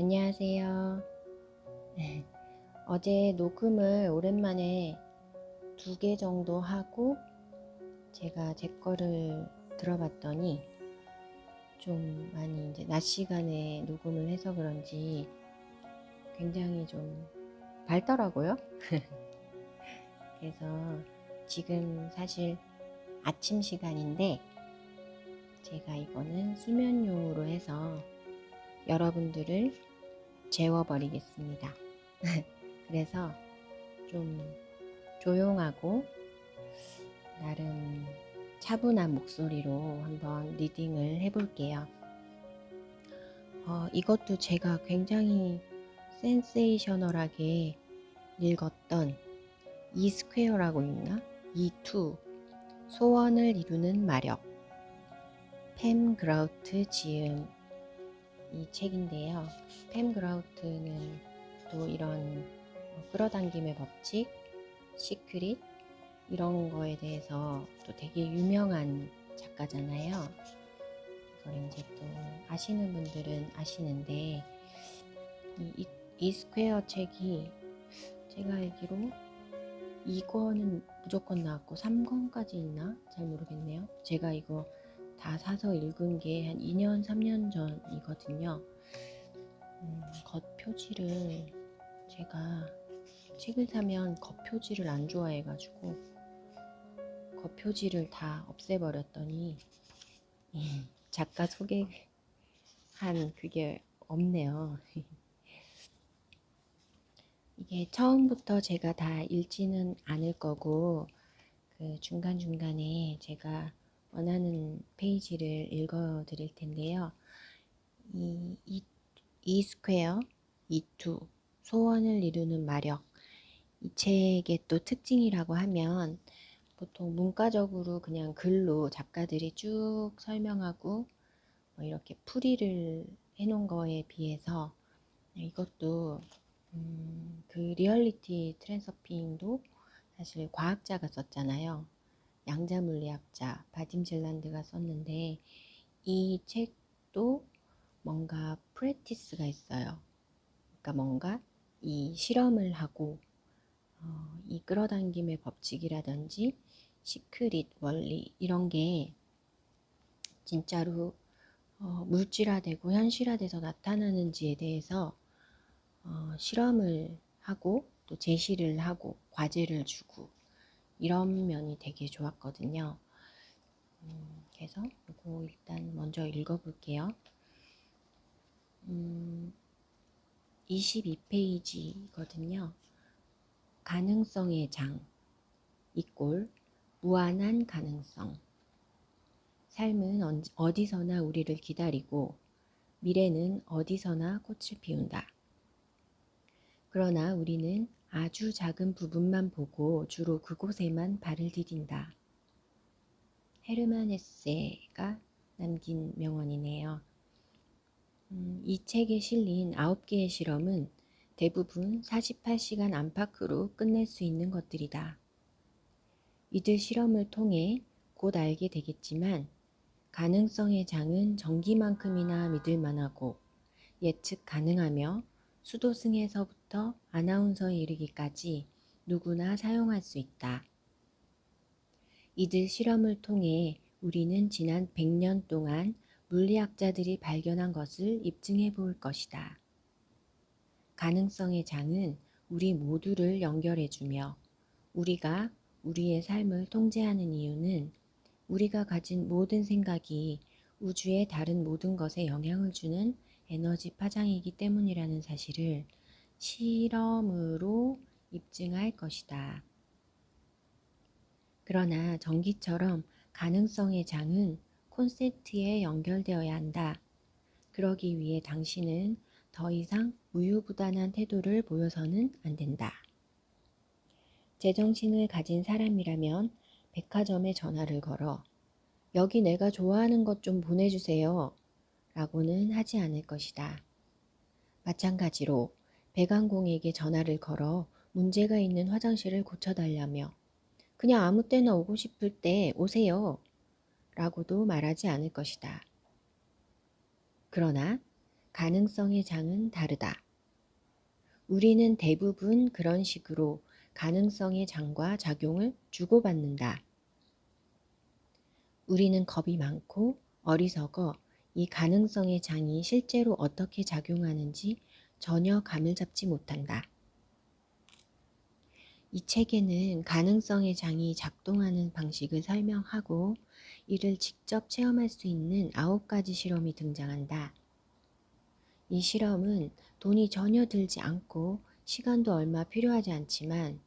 안녕하세요. 어제 녹음을 오랜만에 2개 정도 하고 제가 제 거를 들어봤더니 좀 많이 이제 낮 시간에 녹음을 해서 그런지 굉장히 좀 밝더라고요. 그래서 지금 사실 아침 시간인데 제가 이거는 수면용으로 해서 여러분들을 재워버리겠습니다. 그래서 좀 조용하고 나름 차분한 목소리로 한번 리딩을 해볼게요. 이것도 제가 굉장히 센세이셔널하게 읽었던 이스퀘어라고 있나? 이투 소원을 이루는 마력, 팸 그라우트 지음 이 책인데요. 팸 그라우트는 또 이런 끌어당김의 법칙, 시크릿 이런 거에 대해서 또 되게 유명한 작가잖아요. 이걸 이제 또 아시는 분들은 아시는데 이 스퀘어 책이 제가 알기로 2권은 무조건 나왔고 3권까지 있나? 잘 모르겠네요. 제가 이거 다 사서 읽은 게 한 2년, 3년 전이거든요. 겉표지를 제가 책을 사면 겉표지를 안 좋아해가지고 겉표지를 다 없애버렸더니 작가 소개한 그게 없네요. 이게 처음부터 제가 다 읽지는 않을 거고 그 중간중간에 제가 원하는 페이지를 읽어 드릴 텐데요. 이 스퀘어, 이투, 소원을 이루는 마력 이 책의 또 특징이라고 하면 보통 문과적으로 그냥 글로 작가들이 쭉 설명하고 뭐 이렇게 풀이를 해놓은 거에 비해서 이것도 그 리얼리티 트랜서핑도 사실 과학자가 썼잖아요. 양자물리학자 바딤 젤란드가 썼는데 이 책도 뭔가 프랙티스가 있어요. 그러니까 뭔가 이 실험을 하고 이 끌어당김의 법칙이라든지 시크릿 원리 이런 게 진짜로 물질화되고 현실화돼서 나타나는지에 대해서 실험을 하고 또 제시를 하고 과제를 주고 이런 면이 되게 좋았거든요. 그래서 이거 일단 먼저 읽어볼게요. 22페이지거든요. 가능성의 장 이꼴 무한한 가능성. 삶은 어디서나 우리를 기다리고 미래는 어디서나 꽃을 피운다. 그러나 우리는 아주 작은 부분만 보고 주로 그곳에만 발을 디딘다. 헤르만 헤세가 남긴 명언이네요. 이 책에 실린 9개의 실험은 대부분 48시간 안팎으로 끝낼 수 있는 것들이다. 이들 실험을 통해 곧 알게 되겠지만 가능성의 장은 전기만큼이나 믿을 만하고 예측 가능하며 수도승에서부터 아나운서에 이르기까지 누구나 사용할 수 있다. 이들 실험을 통해 우리는 지난 100년 동안 물리학자들이 발견한 것을 입증해 볼 것이다. 가능성의 장은 우리 모두를 연결해주며 우리가 우리의 삶을 통제하는 이유는 우리가 가진 모든 생각이 우주의 다른 모든 것에 영향을 주는 에너지 파장이기 때문이라는 사실을 실험으로 입증할 것이다. 그러나 전기처럼 가능성의 장은 콘센트에 연결되어야 한다. 그러기 위해 당신은 더 이상 우유부단한 태도를 보여서는 안 된다. 제정신을 가진 사람이라면 백화점에 전화를 걸어 여기 내가 좋아하는 것 좀 보내주세요 라고는 하지 않을 것이다. 마찬가지로 배관공에게 전화를 걸어 문제가 있는 화장실을 고쳐달라며 그냥 아무 때나 오고 싶을 때 오세요 라고도 말하지 않을 것이다. 그러나 가능성의 장은 다르다. 우리는 대부분 그런 식으로 가능성의 장과 작용을 주고받는다. 우리는 겁이 많고 어리석어 이 가능성의 장이 실제로 어떻게 작용하는지 전혀 감을 잡지 못한다. 이 책에는 가능성의 장이 작동하는 방식을 설명하고 이를 직접 체험할 수 있는 9가지 실험이 등장한다. 이 실험은 돈이 전혀 들지 않고 시간도 얼마 필요하지 않지만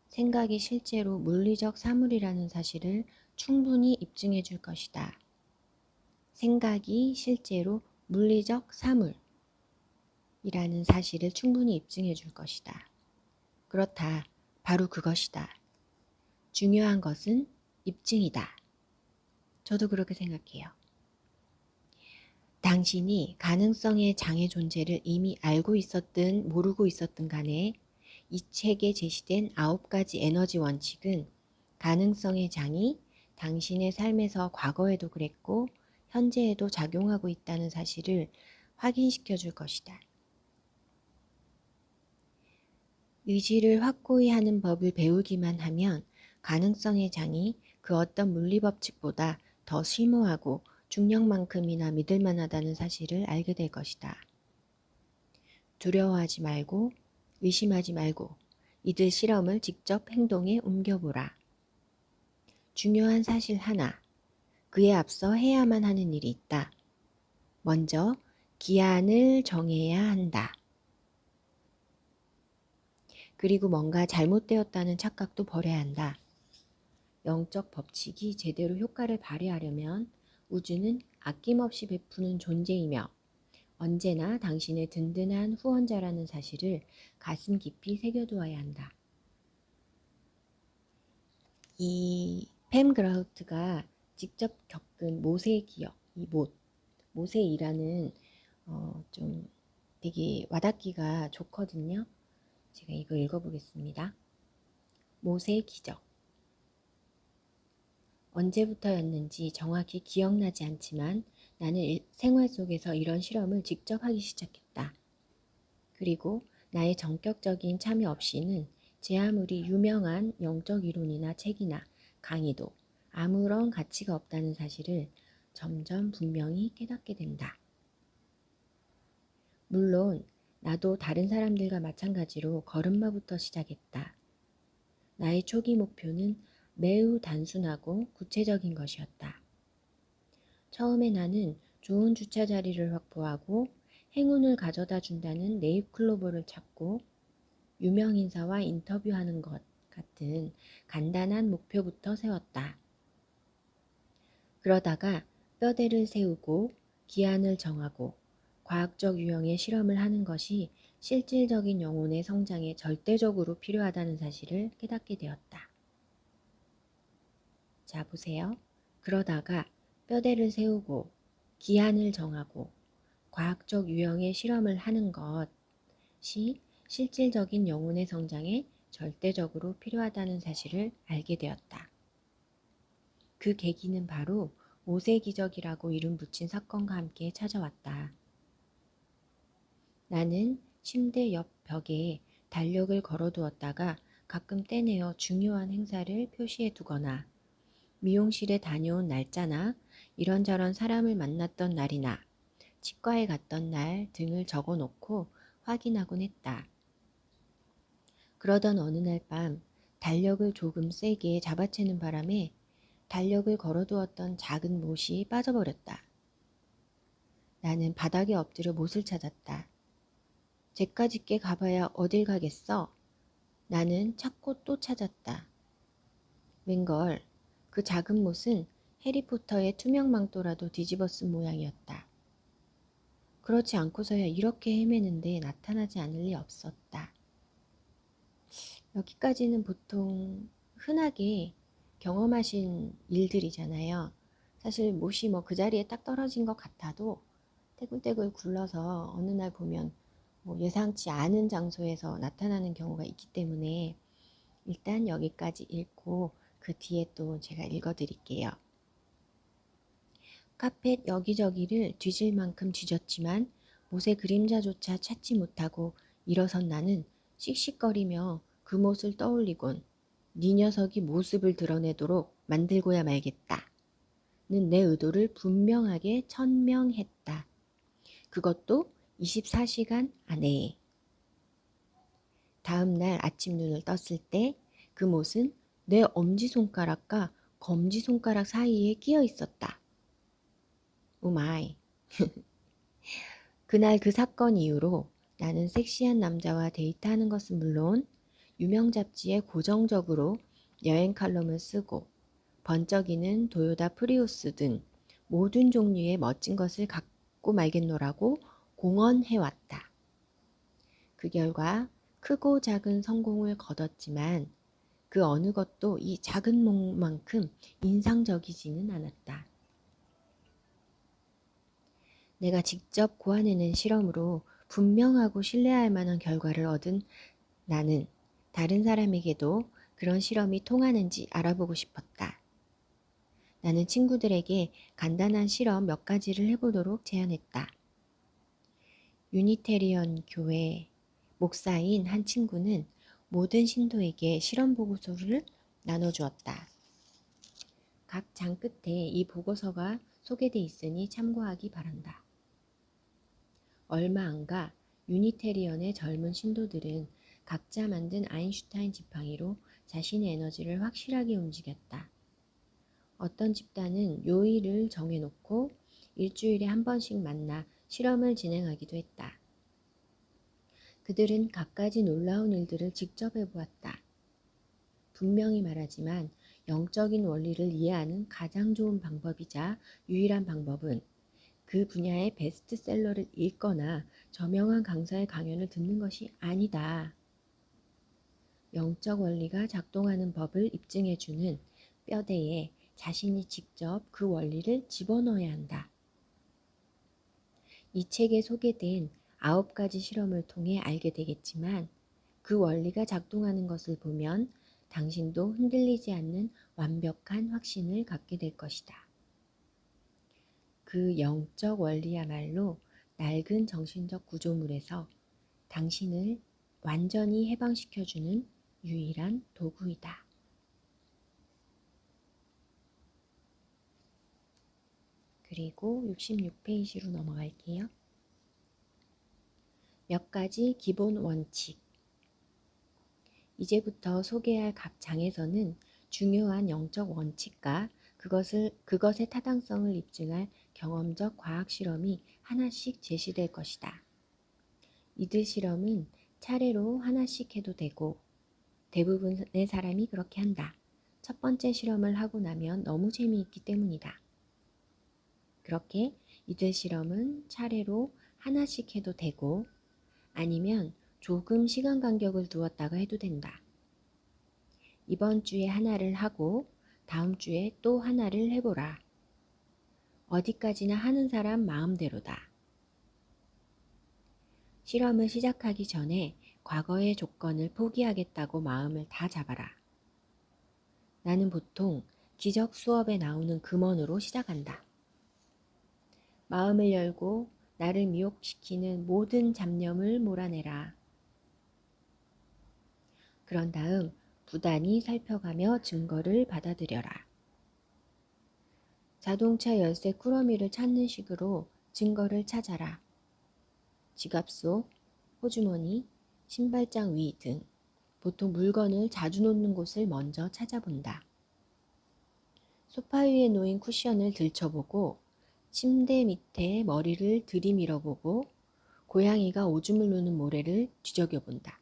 생각이 실제로 물리적 사물이라는 사실을 충분히 입증해 줄 것이다. 생각이 실제로 물리적 사물이라는 사실을 충분히 입증해 줄 것이다. 그렇다. 바로 그것이다. 중요한 것은 입증이다. 저도 그렇게 생각해요. 당신이 가능성의 장의 존재를 이미 알고 있었든 모르고 있었든 간에 이 책에 제시된 9가지 에너지 원칙은 가능성의 장이 당신의 삶에서 과거에도 그랬고 현재에도 작용하고 있다는 사실을 확인시켜 줄 것이다. 의지를 확고히 하는 법을 배우기만 하면 가능성의 장이 그 어떤 물리법칙보다 더 심오하고 중력만큼이나 믿을 만하다는 사실을 알게 될 것이다. 두려워하지 말고 의심하지 말고 이들 실험을 직접 행동에 옮겨보라. 중요한 사실 하나, 그에 앞서 해야만 하는 일이 있다. 먼저 기한을 정해야 한다. 그리고 뭔가 잘못되었다는 착각도 버려야 한다. 영적 법칙이 제대로 효과를 발휘하려면 우주는 아낌없이 베푸는 존재이며 언제나 당신의 든든한 후원자라는 사실을 가슴 깊이 새겨두어야 한다. 이 팸 그라우트가 직접 겪은 모세의 기억, 이 모세이라는 좀 되게 와닿기가 좋거든요. 제가 이거 읽어보겠습니다. 모세의 기적. 언제부터였는지 정확히 기억나지 않지만 나는 생활 속에서 이런 실험을 직접 하기 시작했다. 그리고 나의 전격적인 참여 없이는 제 아무리 유명한 영적 이론이나 책이나 강의도 아무런 가치가 없다는 사실을 점점 분명히 깨닫게 된다. 물론 나도 다른 사람들과 마찬가지로 걸음마부터 시작했다. 나의 초기 목표는 매우 단순하고 구체적인 것이었다. 처음에 나는 좋은 주차 자리를 확보하고 행운을 가져다 준다는 네잎클로버를 찾고 유명 인사와 인터뷰하는 것 같은 간단한 목표부터 세웠다. 그러다가 뼈대를 세우고 기한을 정하고 과학적 유형의 실험을 하는 것이 실질적인 영혼의 성장에 절대적으로 필요하다는 사실을 깨닫게 되었다. 자, 보세요. 그러다가 뼈대를 세우고 기한을 정하고 과학적 유형의 실험을 하는 것이 실질적인 영혼의 성장에 절대적으로 필요하다는 사실을 알게 되었다. 그 계기는 바로 모세 기적이라고 이름 붙인 사건과 함께 찾아왔다. 나는 침대 옆 벽에 달력을 걸어두었다가 가끔 떼내어 중요한 행사를 표시해 두거나 미용실에 다녀온 날짜나 이런저런 사람을 만났던 날이나 치과에 갔던 날 등을 적어 놓고 확인하곤 했다. 그러던 어느 날 밤 달력을 조금 세게 잡아채는 바람에 달력을 걸어두었던 작은 못이 빠져버렸다. 나는 바닥에 엎드려 못을 찾았다. 쟤까짓게 가봐야 어딜 가겠어? 나는 찾고 또 찾았다. 웬걸 그 작은 못은 해리포터의 투명망토라도 뒤집어 쓴 모양이었다. 그렇지 않고서야 이렇게 헤매는데 나타나지 않을 리 없었다. 여기까지는 보통 흔하게 경험하신 일들이잖아요. 사실 못이 뭐 그 자리에 딱 떨어진 것 같아도 떼굴떼굴 굴러서 어느 날 보면 뭐 예상치 않은 장소에서 나타나는 경우가 있기 때문에 일단 여기까지 읽고 그 뒤에 또 제가 읽어드릴게요. 카펫 여기저기를 뒤질 만큼 뒤졌지만 못의 그림자조차 찾지 못하고 일어선 나는 씩씩거리며 그 못을 떠올리곤 네 녀석이 모습을 드러내도록 만들고야 말겠다. 는 내 의도를 분명하게 천명했다. 그것도 24시간 안에. 다음 날 아침 눈을 떴을 때 그 못은 내 엄지손가락과 검지손가락 사이에 끼어 있었다. 오마이. 그날 그 사건 이후로 나는 섹시한 남자와 데이트하는 것은 물론 유명 잡지에 고정적으로 여행 칼럼을 쓰고 번쩍이는 도요타 프리우스 등 모든 종류의 멋진 것을 갖고 말겠노라고 공언해왔다. 그 결과 크고 작은 성공을 거뒀지만 그 어느 것도 이 작은 몽만큼 인상적이지는 않았다. 내가 직접 고안해낸 실험으로 분명하고 신뢰할 만한 결과를 얻은 나는 다른 사람에게도 그런 실험이 통하는지 알아보고 싶었다. 나는 친구들에게 간단한 실험 몇 가지를 해보도록 제안했다. 유니테리언 교회 목사인 한 친구는 모든 신도에게 실험 보고서를 나눠주었다. 각 장 끝에 이 보고서가 소개돼 있으니 참고하기 바란다. 얼마 안가 유니테리언의 젊은 신도들은 각자 만든 아인슈타인 지팡이로 자신의 에너지를 확실하게 움직였다. 어떤 집단은 요일을 정해놓고 일주일에 한 번씩 만나 실험을 진행하기도 했다. 그들은 갖가지 놀라운 일들을 직접 해보았다. 분명히 말하지만 영적인 원리를 이해하는 가장 좋은 방법이자 유일한 방법은 그 분야의 베스트셀러를 읽거나 저명한 강사의 강연을 듣는 것이 아니다. 영적 원리가 작동하는 법을 입증해주는 뼈대에 자신이 직접 그 원리를 집어넣어야 한다. 이 책에 소개된 9가지 실험을 통해 알게 되겠지만 그 원리가 작동하는 것을 보면 당신도 흔들리지 않는 완벽한 확신을 갖게 될 것이다. 그 영적 원리야말로 낡은 정신적 구조물에서 당신을 완전히 해방시켜주는 유일한 도구이다. 그리고 66페이지로 넘어갈게요. 몇 가지 기본 원칙. 이제부터 소개할 각 장에서는 중요한 영적 원칙과 그것의 타당성을 입증할 경험적 과학 실험이 하나씩 제시될 것이다. 이들 실험은 차례로 하나씩 해도 되고 대부분의 사람이 그렇게 한다. 첫 번째 실험을 하고 나면 너무 재미있기 때문이다. 그렇게 이들 실험은 차례로 하나씩 해도 되고 아니면 조금 시간 간격을 두었다가 해도 된다. 이번 주에 하나를 하고 다음 주에 또 하나를 해보라. 어디까지나 하는 사람 마음대로다. 실험을 시작하기 전에 과거의 조건을 포기하겠다고 마음을 다 잡아라. 나는 보통 기적 수업에 나오는 금원으로 시작한다. 마음을 열고 나를 미혹시키는 모든 잡념을 몰아내라. 그런 다음 부단히 살펴가며 증거를 받아들여라. 자동차 열쇠 꾸러미를 찾는 식으로 증거를 찾아라. 지갑 속, 호주머니, 신발장 위 등 보통 물건을 자주 놓는 곳을 먼저 찾아본다. 소파 위에 놓인 쿠션을 들춰보고 침대 밑에 머리를 들이밀어보고 고양이가 오줌을 누는 모래를 뒤적여본다.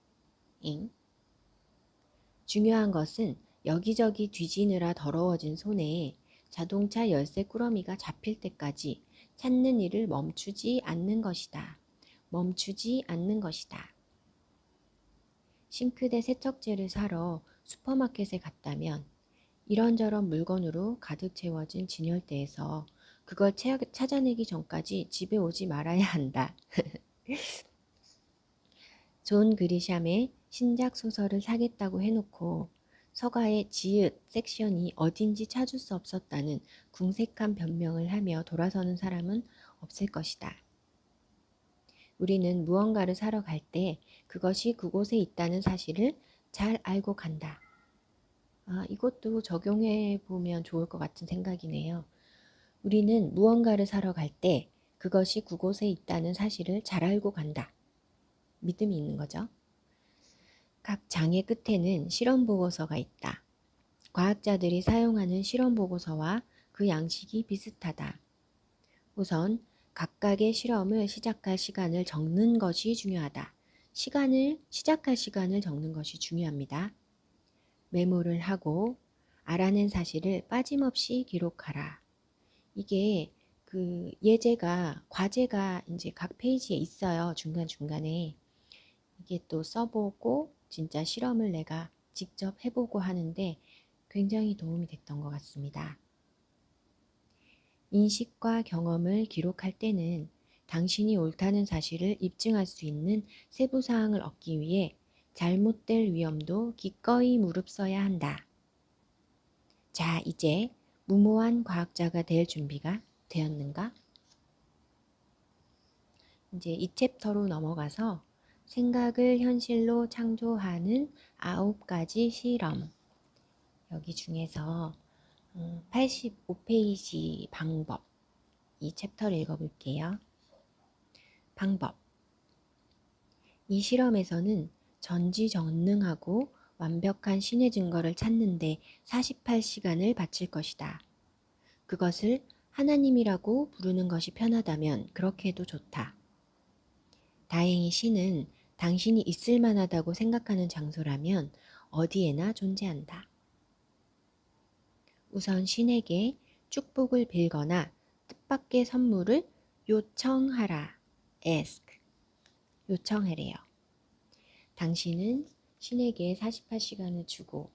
중요한 것은 여기저기 뒤지느라 더러워진 손에 자동차 열쇠 꾸러미가 잡힐 때까지 찾는 일을 멈추지 않는 것이다. 멈추지 않는 것이다. 싱크대 세척제를 사러 슈퍼마켓에 갔다면 이런저런 물건으로 가득 채워진 진열대에서 그걸 찾아내기 전까지 집에 오지 말아야 한다. 존 그리샴의 신작 소설을 사겠다고 해놓고 서가의 지읒 섹션이 어딘지 찾을 수 없었다는 궁색한 변명을 하며 돌아서는 사람은 없을 것이다. 우리는 무언가를 사러 갈 때 그것이 그곳에 있다는 사실을 잘 알고 간다. 이것도 적용해 보면 좋을 것 같은 생각이네요. 우리는 무언가를 사러 갈 때 그것이 그곳에 있다는 사실을 잘 알고 간다. 믿음이 있는 거죠. 각 장의 끝에는 실험 보고서가 있다. 과학자들이 사용하는 실험 보고서와 그 양식이 비슷하다. 우선 각각의 실험을 시작할 시간을 적는 것이 중요하다. 시작할 시간을 적는 것이 중요합니다. 메모를 하고 알아낸 사실을 빠짐없이 기록하라. 이게 그 과제가 이제 각 페이지에 있어요. 중간중간에. 이게 또 써보고 진짜 실험을 내가 직접 해보고 하는데 굉장히 도움이 됐던 것 같습니다. 인식과 경험을 기록할 때는 당신이 옳다는 사실을 입증할 수 있는 세부사항을 얻기 위해 잘못될 위험도 기꺼이 무릅써야 한다. 자, 이제 무모한 과학자가 될 준비가 되었는가? 이제 이 챕터로 넘어가서 생각을 현실로 창조하는 9가지 실험. 여기 중에서 85페이지 방법. 이 챕터를 읽어볼게요. 방법. 이 실험에서는 전지전능하고 완벽한 신의 증거를 찾는데 48시간을 바칠 것이다. 그것을 하나님이라고 부르는 것이 편하다면 그렇게 해도 좋다. 다행히 신은 당신이 있을 만하다고 생각하는 장소라면 어디에나 존재한다. 우선 신에게 축복을 빌거나 뜻밖의 선물을 요청하라. ask. 요청하래요. 당신은 신에게 48시간을 주고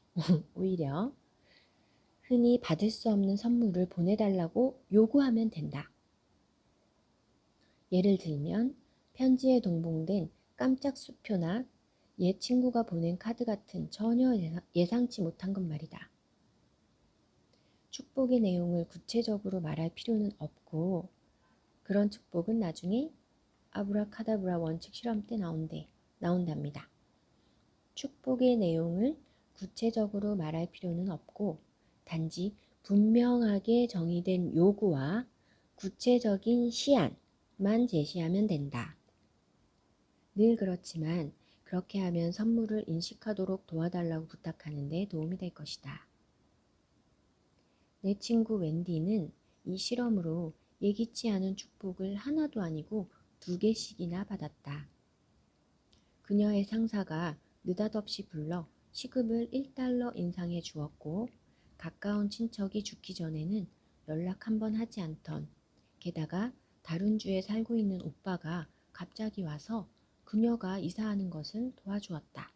오히려 흔히 받을 수 없는 선물을 보내달라고 요구하면 된다. 예를 들면 편지에 동봉된 깜짝 수표나 옛 친구가 보낸 카드 같은 전혀 예상치 못한 것 말이다. 축복의 내용을 구체적으로 말할 필요는 없고 그런 축복은 나중에 아브라카다브라 원칙 실험 때 나온답니다. 축복의 내용을 구체적으로 말할 필요는 없고 단지 분명하게 정의된 요구와 구체적인 시안만 제시하면 된다. 늘 그렇지만 그렇게 하면 선물을 인식하도록 도와달라고 부탁하는 데 도움이 될 것이다. 내 친구 웬디는 이 실험으로 예기치 않은 축복을 하나도 아니고 2개씩이나 받았다. 그녀의 상사가 느닷없이 불러 시급을 $1 인상해 주었고 가까운 친척이 죽기 전에는 연락 한번 하지 않던 게다가 다른 주에 살고 있는 오빠가 갑자기 와서 그녀가 이사하는 것을 도와주었다.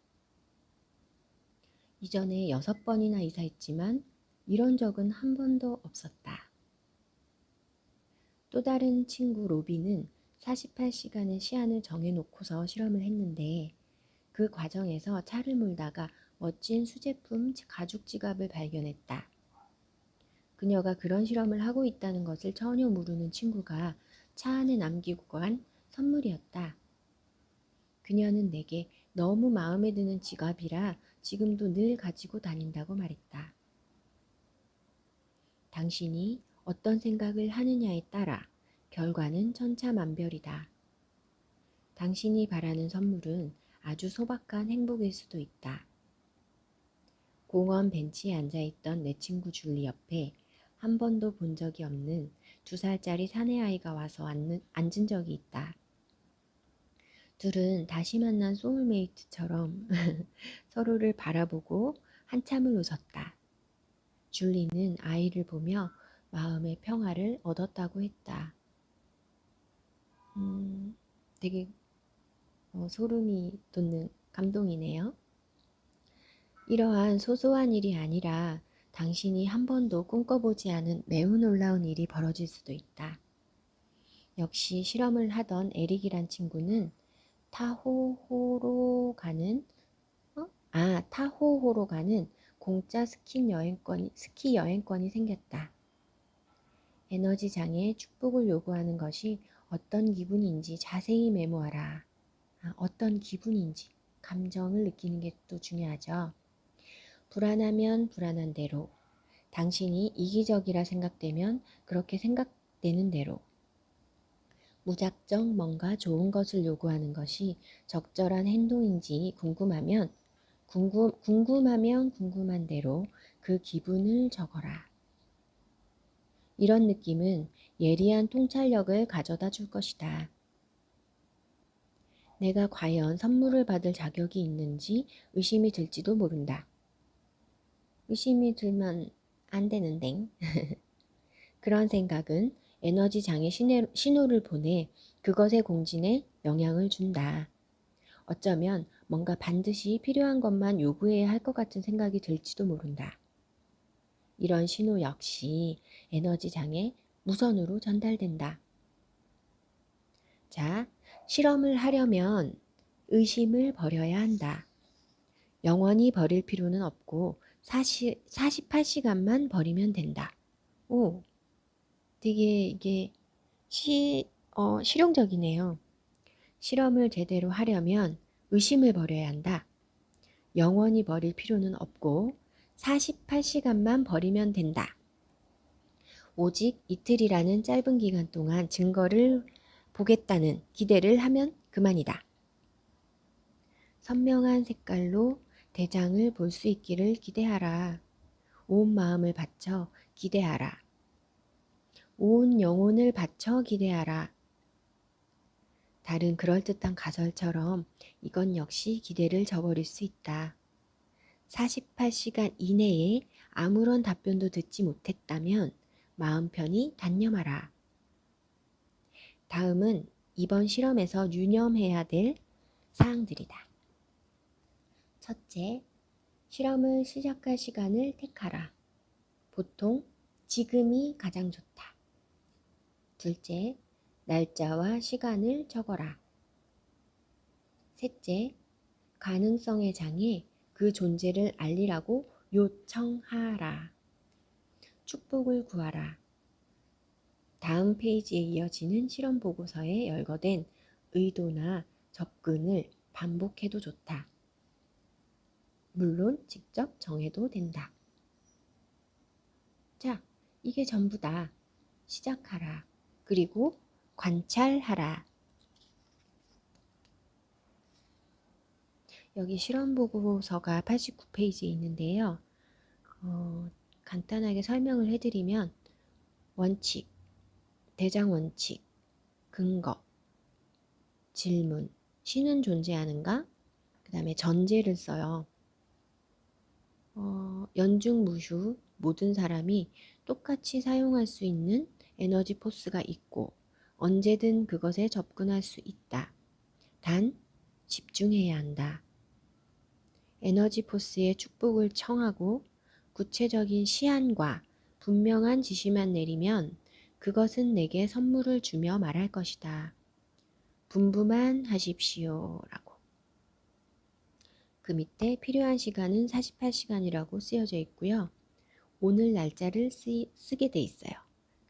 이전에 6번이나 이사했지만 이런 적은 한 번도 없었다. 또 다른 친구 로비는 48시간의 시한을 정해놓고서 실험을 했는데 그 과정에서 차를 몰다가 멋진 수제품 가죽 지갑을 발견했다. 그녀가 그런 실험을 하고 있다는 것을 전혀 모르는 친구가 차 안에 남기고 간 선물이었다. 그녀는 내게 너무 마음에 드는 지갑이라 지금도 늘 가지고 다닌다고 말했다. 당신이 어떤 생각을 하느냐에 따라 결과는 천차만별이다. 당신이 바라는 선물은 아주 소박한 행복일 수도 있다. 공원 벤치에 앉아있던 내 친구 줄리 옆에 한 번도 본 적이 없는 2살짜리 사내아이가 와서 앉은 적이 있다. 둘은 다시 만난 소울메이트처럼 서로를 바라보고 한참을 웃었다. 줄리는 아이를 보며 마음의 평화를 얻었다고 했다. 되게 소름이 돋는 감동이네요. 이러한 소소한 일이 아니라 당신이 한 번도 꿈꿔보지 않은 매우 놀라운 일이 벌어질 수도 있다. 역시 실험을 하던 에릭이란 친구는 타호호로 가는 공짜 스키 여행권이 생겼다. 에너지장에 축복을 요구하는 것이 어떤 기분인지 자세히 메모하라. 어떤 기분인지, 감정을 느끼는 게 또 중요하죠. 불안하면 불안한 대로, 당신이 이기적이라 생각되면 그렇게 생각되는 대로, 무작정 뭔가 좋은 것을 요구하는 것이 적절한 행동인지 궁금하면 궁금한 대로 그 기분을 적어라. 이런 느낌은 예리한 통찰력을 가져다 줄 것이다. 내가 과연 선물을 받을 자격이 있는지 의심이 들지도 모른다. 의심이 들면 안 되는데. 그런 생각은 에너지 장애 신호를 보내 그것의 공진에 영향을 준다. 어쩌면 뭔가 반드시 필요한 것만 요구해야 할 것 같은 생각이 들지도 모른다. 이런 신호 역시 에너지 장애 무선으로 전달된다. 자, 실험을 하려면 의심을 버려야 한다. 영원히 버릴 필요는 없고 48시간만 버리면 된다. 오, 되게 이게 실용적이네요. 실험을 제대로 하려면 의심을 버려야 한다. 영원히 버릴 필요는 없고 48시간만 버리면 된다. 오직 이틀이라는 짧은 기간 동안 증거를 보겠다는 기대를 하면 그만이다. 선명한 색깔로 대장을 볼 수 있기를 기대하라. 온 마음을 바쳐 기대하라. 온 영혼을 바쳐 기대하라. 다른 그럴듯한 가설처럼 이건 역시 기대를 저버릴 수 있다. 48시간 이내에 아무런 답변도 듣지 못했다면 마음 편히 단념하라. 다음은 이번 실험에서 유념해야 될 사항들이다. 첫째, 실험을 시작할 시간을 택하라. 보통 지금이 가장 좋다. 둘째, 날짜와 시간을 적어라. 셋째, 가능성의 장에 그 존재를 알리라고 요청하라. 축복을 구하라. 다음 페이지에 이어지는 실험 보고서에 열거된 의도나 접근을 반복해도 좋다. 물론 직접 정해도 된다. 자, 이게 전부다. 시작하라. 그리고 관찰하라. 여기 실험 보고서가 89페이지에 있는데요. 간단하게 설명을 해드리면 원칙, 대장 원칙, 근거, 질문, 신은 존재하는가? 그 다음에 전제를 써요. 연중무휴 모든 사람이 똑같이 사용할 수 있는 에너지 포스가 있고 언제든 그것에 접근할 수 있다. 단 집중해야 한다. 에너지 포스의 축복을 청하고 구체적인 시한과 분명한 지시만 내리면 그것은 내게 선물을 주며 말할 것이다. 분부만 하십시오. 라고. 그 밑에 필요한 시간은 48시간이라고 쓰여져 있고요. 오늘 날짜를 쓰게 돼 있어요.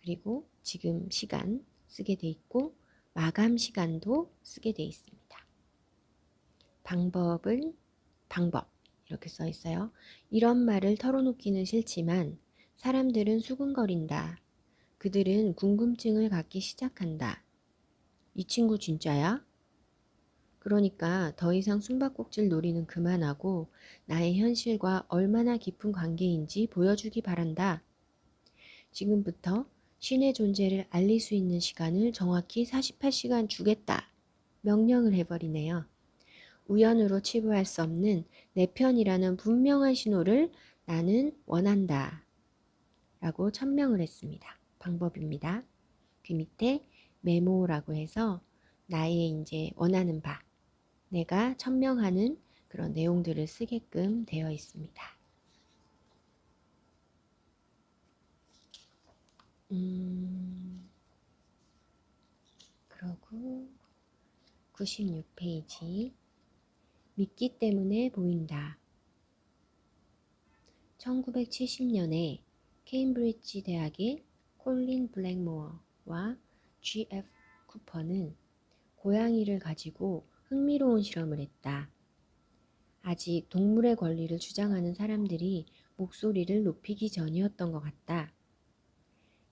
그리고 지금 시간 쓰게 돼 있고 마감 시간도 쓰게 돼 있습니다. 방법 이렇게 써 있어요. 이런 말을 털어놓기는 싫지만 사람들은 수군거린다. 그들은 궁금증을 갖기 시작한다. 이 친구 진짜야? 그러니까 더 이상 숨바꼭질 놀이는 그만하고 나의 현실과 얼마나 깊은 관계인지 보여주기 바란다. 지금부터 신의 존재를 알릴 수 있는 시간을 정확히 48시간 주겠다. 명령을 해버리네요. 우연으로 치부할 수 없는 내 편이라는 분명한 신호를 나는 원한다. 라고 천명을 했습니다. 방법입니다. 그 밑에 메모라고 해서 나의 이제 원하는 바, 내가 천명하는 그런 내용들을 쓰게끔 되어 있습니다. 그러고 96페이지 믿기 때문에 보인다. 1970년에 케임브리지 대학의 콜린 블랙모어와 G.F. 쿠퍼는 고양이를 가지고 흥미로운 실험을 했다. 아직 동물의 권리를 주장하는 사람들이 목소리를 높이기 전이었던 것 같다.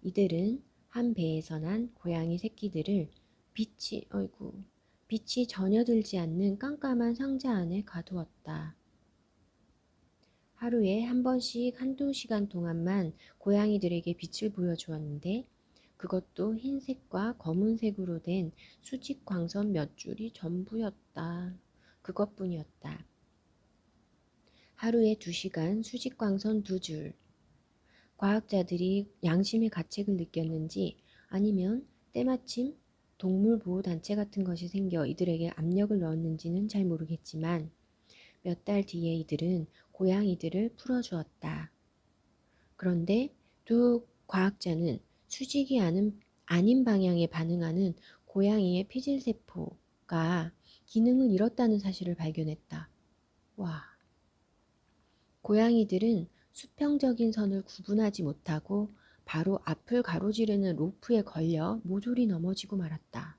이들은 한 배에서 난 고양이 새끼들을 빛이 전혀 들지 않는 깜깜한 상자 안에 가두었다. 하루에 한 번씩 한두 시간 동안만 고양이들에게 빛을 보여주었는데 그것도 흰색과 검은색으로 된 수직 광선 몇 줄이 전부였다. 그것뿐이었다. 하루에 2시간 수직 광선 2줄. 과학자들이 양심의 가책을 느꼈는지 아니면 때마침 동물보호단체 같은 것이 생겨 이들에게 압력을 넣었는지는 잘 모르겠지만 몇 달 뒤에 이들은 고양이들을 풀어주었다. 그런데 두 과학자는 수직이 아닌 방향에 반응하는 고양이의 피질세포가 기능을 잃었다는 사실을 발견했다. 와, 고양이들은 수평적인 선을 구분하지 못하고 바로 앞을 가로지르는 로프에 걸려 모조리 넘어지고 말았다.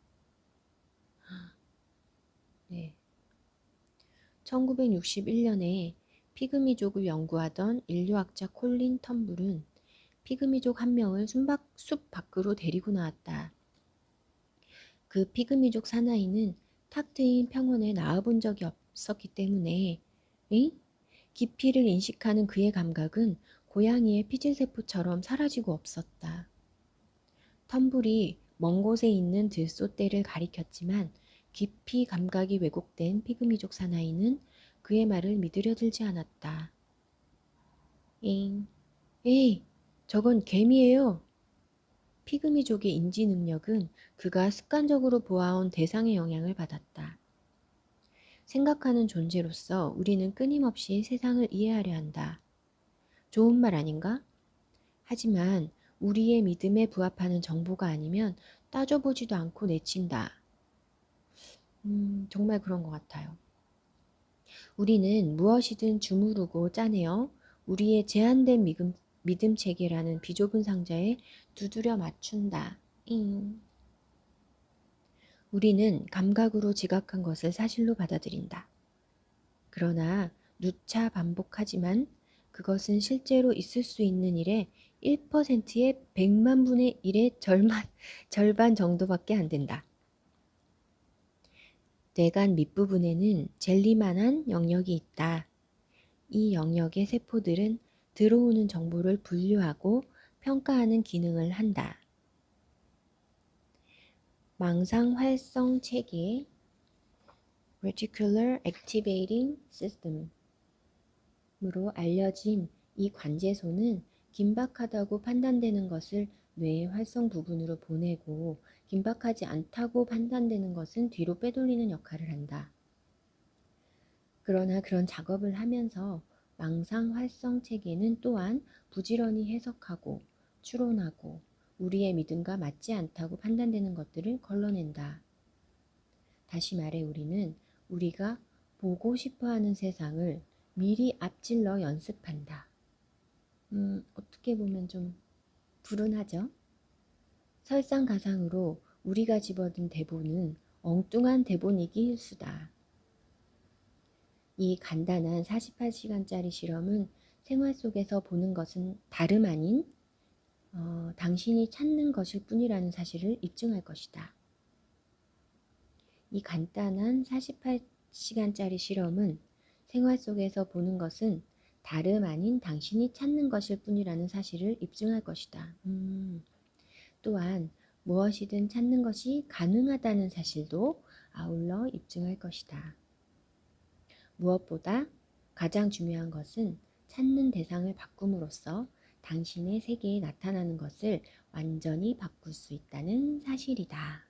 네. 1961년에 피그미족을 연구하던 인류학자 콜린 텀블은 피그미족 한 명을 숲 밖으로 데리고 나왔다. 그 피그미족 사나이는 탁 트인 평원에 나와본 적이 없었기 때문에 깊이를 인식하는 그의 감각은 고양이의 피질세포처럼 사라지고 없었다. 텀블이 먼 곳에 있는 들소떼를 가리켰지만 깊이 감각이 왜곡된 피그미족 사나이는 그의 말을 믿으려 들지 않았다. 에이, 저건 개미예요. 피그미족의 인지 능력은 그가 습관적으로 보아온 대상의 영향을 받았다. 생각하는 존재로서 우리는 끊임없이 세상을 이해하려 한다. 좋은 말 아닌가? 하지만 우리의 믿음에 부합하는 정보가 아니면 따져보지도 않고 내친다. 정말 그런 것 같아요. 우리는 무엇이든 주무르고 짜내어 우리의 제한된 믿음 체계라는 비좁은 상자에 두드려 맞춘다. 우리는 감각으로 지각한 것을 사실로 받아들인다. 그러나 누차 반복하지만 그것은 실제로 있을 수 있는 일의 1%의 100만 분의 1의 절반 정도밖에 안 된다. 뇌간 밑부분에는 젤리만한 영역이 있다. 이 영역의 세포들은 들어오는 정보를 분류하고 평가하는 기능을 한다. 망상 활성 체계 Reticular Activating System으로 알려진 이 관제소는 긴박하다고 판단되는 것을 뇌의 활성 부분으로 보내고 긴박하지 않다고 판단되는 것은 뒤로 빼돌리는 역할을 한다. 그러나 그런 작업을 하면서 망상 활성 체계는 또한 부지런히 해석하고 추론하고 우리의 믿음과 맞지 않다고 판단되는 것들을 걸러낸다. 다시 말해 우리는 우리가 보고 싶어하는 세상을 미리 앞질러 연습한다. 어떻게 보면 좀 불운하죠? 설상가상으로 우리가 집어든 대본은 엉뚱한 대본이기 일수다. 이 간단한 48시간짜리 실험은 생활 속에서 보는 것은 다름 아닌 당신이 찾는 것일 뿐이라는 사실을 입증할 것이다. 이 간단한 48시간짜리 실험은 생활 속에서 보는 것은 다름 아닌 당신이 찾는 것일 뿐이라는 사실을 입증할 것이다. 또한 무엇이든 찾는 것이 가능하다는 사실도 아울러 입증할 것이다. 무엇보다 가장 중요한 것은 찾는 대상을 바꿈으로써 당신의 세계에 나타나는 것을 완전히 바꿀 수 있다는 사실이다.